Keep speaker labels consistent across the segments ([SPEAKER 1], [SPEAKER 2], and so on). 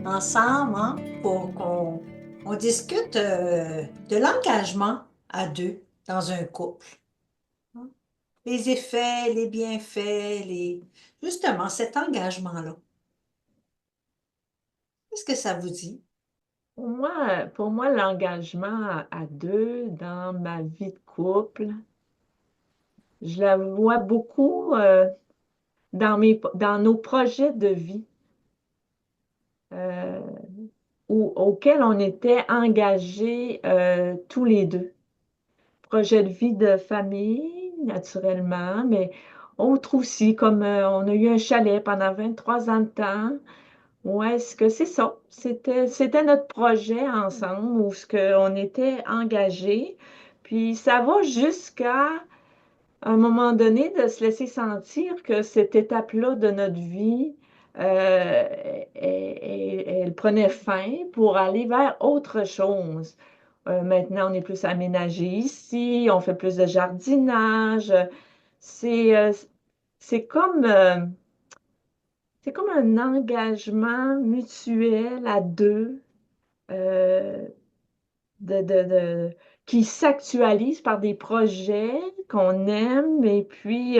[SPEAKER 1] ensemble, hein, pour qu'on discute de l'engagement à deux dans un couple, hein. Les effets, les bienfaits, justement cet engagement-là. Qu'est-ce que ça vous dit?
[SPEAKER 2] Pour moi, l'engagement à deux dans ma vie de couple, je la vois beaucoup dans nos projets de vie euh, auxquels on était engagés tous les deux. Projet de vie de famille, naturellement, mais autre aussi, comme on a eu un chalet pendant 23 ans de temps. Où est-ce que c'est ça? C'était notre projet ensemble où ce que on était engagés. Puis ça va jusqu'à un moment donné de se laisser sentir que cette étape-là de notre vie, elle prenait fin pour aller vers autre chose. Maintenant, on est plus aménagé ici, on fait plus de jardinage. C'est euh, c'est comme, euh, c'est comme un engagement mutuel à deux euh, de, de- qui s'actualise par des projets qu'on aime et puis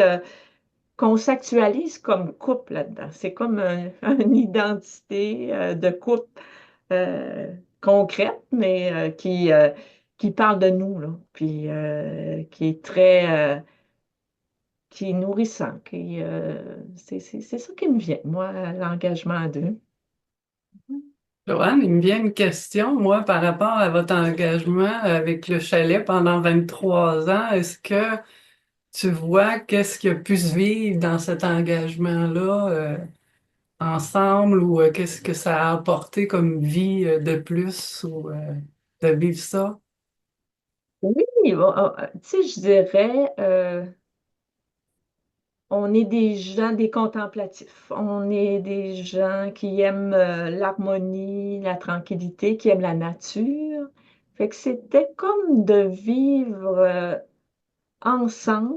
[SPEAKER 2] qu'on s'actualise comme couple là-dedans. C'est comme une identité de couple euh, concrète, mais qui parle de nous, là, puis qui est qui est nourrissant. C'est ça qui me vient, moi, l'engagement à deux.
[SPEAKER 3] Joanne, il me vient une question, moi, par rapport à votre engagement avec le chalet pendant 23 ans. Est-ce que tu vois qu'est-ce qui a pu se vivre dans cet engagement-là ensemble ou qu'est-ce que ça a apporté comme vie de plus ou de vivre ça?
[SPEAKER 2] Oui, bon, tu sais, je dirais, on est des gens, des contemplatifs. On est des gens qui aiment l'harmonie, la tranquillité, qui aiment la nature. Fait que c'était comme de vivre ensemble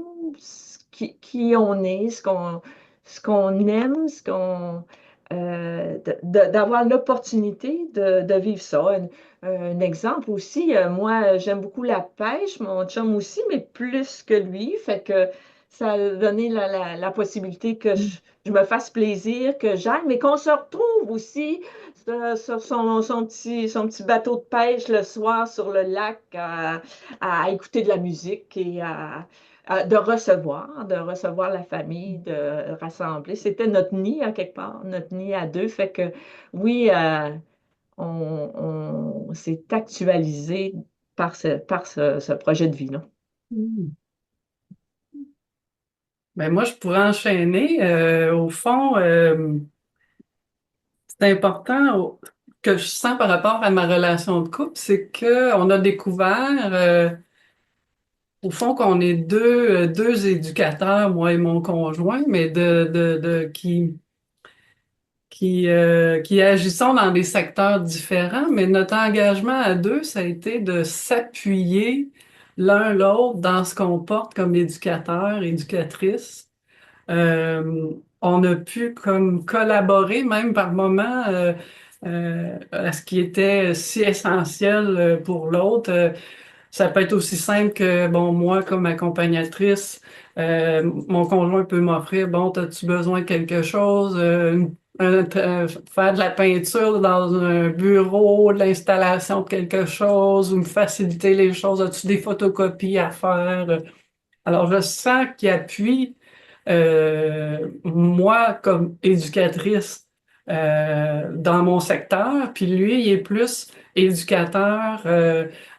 [SPEAKER 2] qui on est, ce qu'on aime, d'avoir l'opportunité de vivre ça. Un exemple aussi, moi, j'aime beaucoup la pêche, mon chum aussi, mais plus que lui. Fait que ça a donné la possibilité que je me fasse plaisir, que j'aille, mais qu'on se retrouve aussi sur son petit bateau de pêche le soir sur le lac à écouter de la musique et de recevoir la famille, de rassembler. C'était notre nid, à quelque part, notre nid à deux. Fait que oui, on s'est actualisé ce projet de vie-là.
[SPEAKER 3] Hmm. Ben moi, je pourrais enchaîner. Au fond, c'est important que je sens par rapport à ma relation de couple, c'est que on a découvert au fond qu'on est deux éducateurs, moi et mon conjoint, mais qui agissons dans des secteurs différents, mais notre engagement à deux, ça a été de s'appuyer l'un l'autre dans ce qu'on porte comme éducateur, éducatrice. On a pu comme collaborer même par moments à ce qui était si essentiel pour l'autre. Ça peut être aussi simple que, bon, moi, comme accompagnatrice, mon conjoint peut m'offrir, bon, as-tu besoin de quelque chose? Faire de la peinture dans un bureau, de l'installation de quelque chose, ou me faciliter les choses. As-tu des photocopies à faire? Alors, je sens qu'il appuie moi comme éducatrice dans mon secteur, puis lui, il est plus éducateur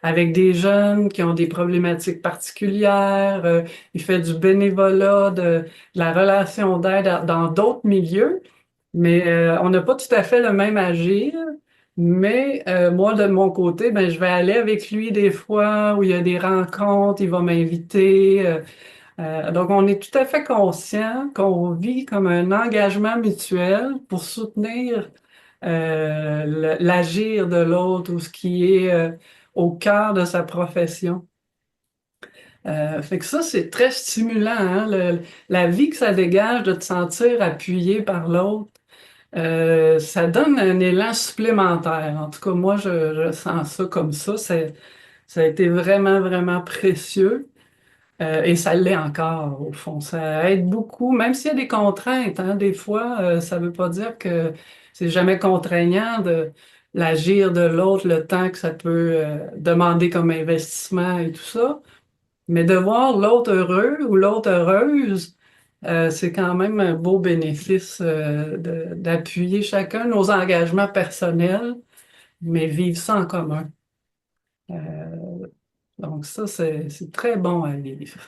[SPEAKER 3] avec des jeunes qui ont des problématiques particulières. Il fait du bénévolat, de la relation d'aide dans d'autres milieux, mais on n'a pas tout à fait le même agir. Mais moi, de mon côté, ben, je vais aller avec lui des fois où il y a des rencontres, il va m'inviter. Donc, on est tout à fait conscient qu'on vit comme un engagement mutuel pour soutenir l'agir de l'autre ou ce qui est au cœur de sa profession. Fait que ça, c'est très stimulant, hein, la vie que ça dégage de te sentir appuyé par l'autre. Ça donne un élan supplémentaire. En tout cas, moi, je sens ça comme ça. Ça a été vraiment, vraiment précieux. Et ça l'est encore, au fond. Ça aide beaucoup, même s'il y a des contraintes, hein, des fois, ça ne veut pas dire que c'est jamais contraignant de l'agir de l'autre, le temps que ça peut demander comme investissement et tout ça. Mais de voir l'autre heureux ou l'autre heureuse, c'est quand même un beau bénéfice d'appuyer chacun nos engagements personnels, mais vivre ça en commun. Donc ça, c'est très bon à vivre.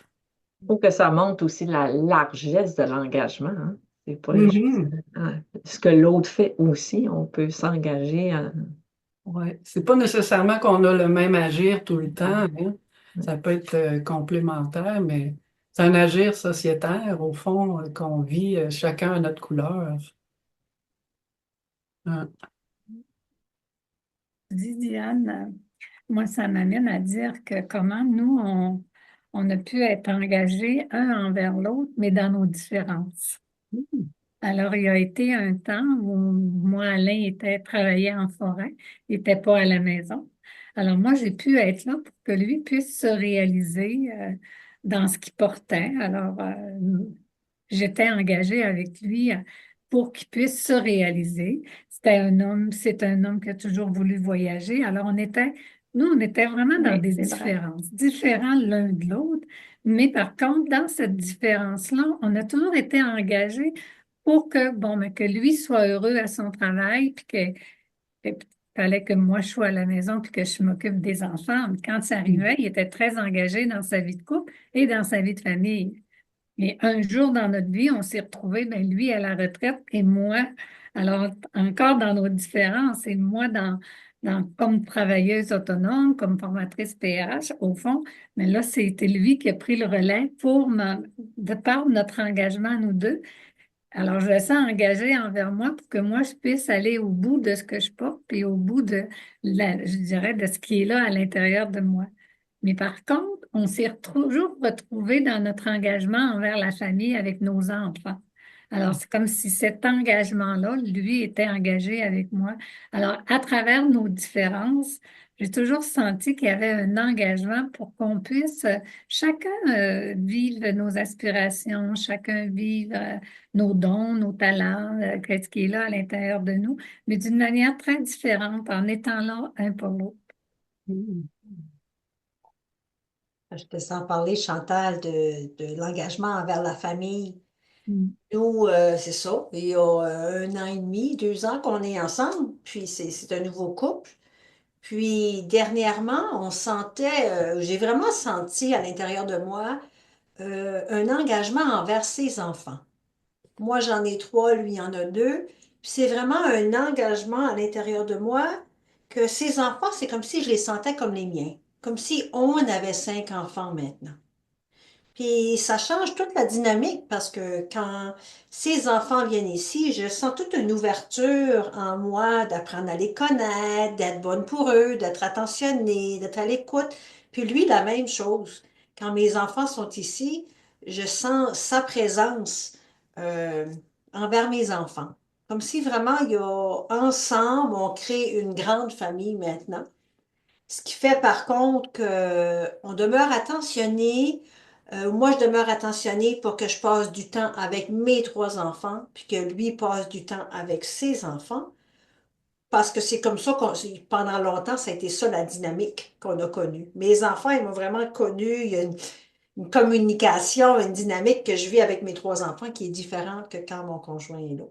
[SPEAKER 2] Je trouve que ça montre aussi la largesse de l'engagement, hein. C'est pas juste
[SPEAKER 3] Mhm.
[SPEAKER 2] ce que l'autre fait aussi, on peut s'engager à...
[SPEAKER 3] Ouais. C'est pas nécessairement qu'on a le même agir tout le temps, hein. Ça peut être complémentaire, mais c'est un agir sociétaire, au fond, qu'on vit chacun à notre couleur. Hein.
[SPEAKER 4] Dis, Diane, moi, ça m'amène à dire que comment nous, on a pu être engagés un envers l'autre, mais dans nos différences. Alors, il y a été un temps où moi, Alain travaillait en forêt, il n'était pas à la maison. Alors, moi, j'ai pu être là pour que lui puisse se réaliser dans ce qu'il portait. Alors, j'étais engagée avec lui pour qu'il puisse se réaliser. C'est un homme qui a toujours voulu voyager. Alors, nous, on était vraiment dans
[SPEAKER 2] Oui,
[SPEAKER 4] des
[SPEAKER 2] c'est vrai.
[SPEAKER 4] différences, différents l'un de l'autre. Mais par contre, dans cette différence-là, on a toujours été engagés pour que, bon, mais que lui soit heureux à son travail, puis il fallait que moi je sois à la maison, puis que je m'occupe des enfants. Mais quand ça arrivait, il était très engagé dans sa vie de couple et dans sa vie de famille. Mais un jour dans notre vie, on s'est retrouvés, ben lui à la retraite et moi, alors encore dans nos différences, et moi comme travailleuse autonome, comme formatrice PH, au fond, mais là, c'était lui qui a pris le relais de par notre engagement à nous deux. Alors, je le sens engagé envers moi pour que moi, je puisse aller au bout de ce que je porte, puis au bout je dirais, de ce qui est là à l'intérieur de moi. Mais par contre, on s'est toujours retrouvés dans notre engagement envers la famille avec nos enfants. Alors, c'est comme si cet engagement-là, lui, était engagé avec moi. Alors, à travers nos différences, j'ai toujours senti qu'il y avait un engagement pour qu'on puisse chacun vivre nos aspirations, chacun vivre nos dons, nos talents, qu'est-ce qui est là à l'intérieur de nous, mais d'une manière très différente, en étant là un pour l'autre.
[SPEAKER 3] Mhm.
[SPEAKER 1] Je te sens parler, Chantal, de l'engagement envers la famille.
[SPEAKER 4] Mm.
[SPEAKER 1] Nous, c'est ça. Il y a 1 an et demi, 2 ans qu'on est ensemble, puis c'est un nouveau couple. Puis dernièrement, j'ai vraiment senti à l'intérieur de moi un engagement envers ses enfants. Moi, j'en ai trois, lui en a deux. Puis c'est vraiment un engagement à l'intérieur de moi que ses enfants, c'est comme si je les sentais comme les miens, comme si on avait 5 enfants maintenant. Puis ça change toute la dynamique parce que quand ces enfants viennent ici, je sens toute une ouverture en moi d'apprendre à les connaître, d'être bonne pour eux, d'être attentionnée, d'être à l'écoute. Puis lui, la même chose. Quand mes enfants sont ici, je sens sa présence euh, envers mes enfants. Comme si vraiment, ensemble, on crée une grande famille maintenant. Ce qui fait par contre qu'on demeure attentionné. Moi, je demeure attentionnée pour que je passe du temps avec mes trois enfants, puis que lui passe du temps avec ses enfants, parce que c'est comme ça pendant longtemps, ça a été ça la dynamique qu'on a connue. Mes enfants, ils m'ont vraiment connue. Il y a une communication, une dynamique que je vis avec mes trois enfants qui est différente que quand mon conjoint est là.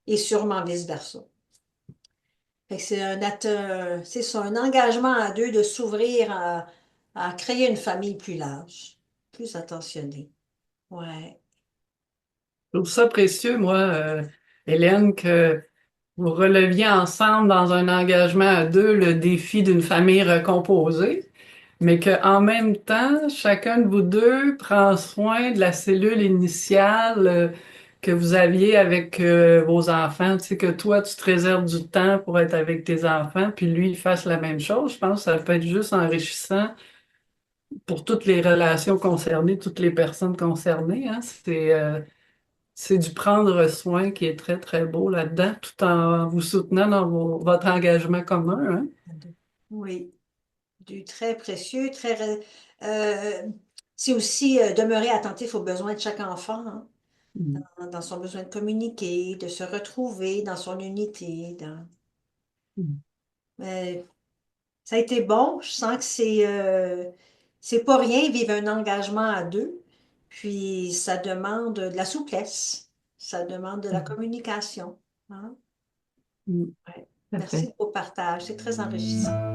[SPEAKER 1] Et sûrement vice-versa. Fait que c'est ça, un engagement à deux de s'ouvrir à créer une famille plus large, plus attentionnée. Ouais.
[SPEAKER 3] Je trouve ça précieux, moi, Hélène, que vous releviez ensemble dans un engagement à deux le défi d'une famille recomposée, mais qu'en même temps, chacun de vous deux prend soin de la cellule initiale que vous aviez avec vos enfants. Tu sais, que toi, tu te réserves du temps pour être avec tes enfants, puis lui, il fasse la même chose. Je pense que ça peut être juste enrichissant pour toutes les relations concernées, toutes les personnes concernées, hein. c'est du prendre soin qui est très, très beau là-dedans, tout en vous soutenant dans votre engagement commun, hein?
[SPEAKER 1] Oui, du très précieux, euh, c'est aussi demeurer attentif aux besoins de chaque enfant, hein,
[SPEAKER 3] Mm.
[SPEAKER 1] dans son besoin de communiquer, de se retrouver dans son unité.
[SPEAKER 3] Mm.
[SPEAKER 1] Euh, Ça a été bon. Je sens que c'est pas rien vivre un engagement à deux. Puis ça demande de la souplesse. Ça demande de la
[SPEAKER 3] Mm.
[SPEAKER 1] communication. Hein?
[SPEAKER 3] Mm.
[SPEAKER 1] Ouais.
[SPEAKER 2] Tout à
[SPEAKER 1] Merci
[SPEAKER 2] fait.
[SPEAKER 1] pour le partage. C'est très enrichissant.